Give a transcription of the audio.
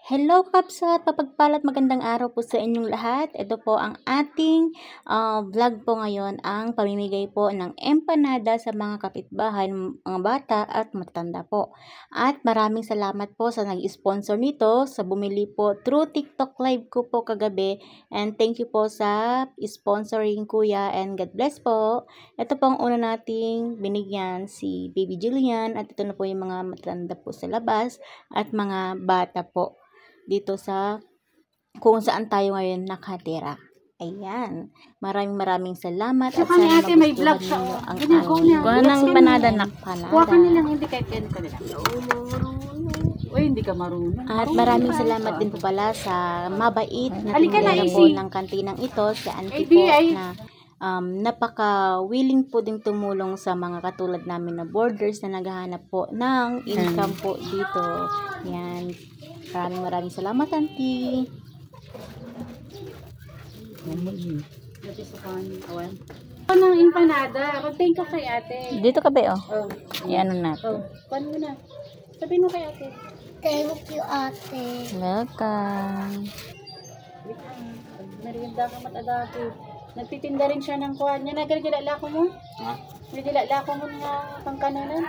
Hello Kapsat, papagpalat magandang araw po sa inyong lahat. Ito po ang ating vlog po ngayon, ang pamimigay po ng empanada sa mga kapitbahay, mga bata at matanda po. At maraming salamat po sa nag-sponsor nito, sa bumili po through TikTok live ko po kagabi. And thank you po sa sponsoring kuya and God bless po. Ito po ang una nating binigyan, si Baby Jillian, at ito na po yung mga matanda po sa labas at mga bata po dito sa kung saan tayo ngayon nakatira. Ayan. Maraming salamat at sana magustuhan ninyo ang aming panada na panada. Kuha ka nilang hindi kahit yan ka nila. Uy, hindi ka marunong. At maraming salamat din po pala sa mabait na tindera po ng kantinang ito, si Auntie po na napaka-willing po ding tumulong sa mga katulad namin na boarders na naghahanap po ng income po dito. Yan. Maraming salamat, Auntie. Ano ng empanada? Thank you kay ate. Dito ka ba, Oh. Yan na natin. Paano mo na? Sabihin mo kay ate. Thank you, ate. Welcome. Merienda ka matadaki. Nagtitinda rin siya ng kuha niya. Nagagilala ko mo? Nagagilala ko mo nga pangkanonan?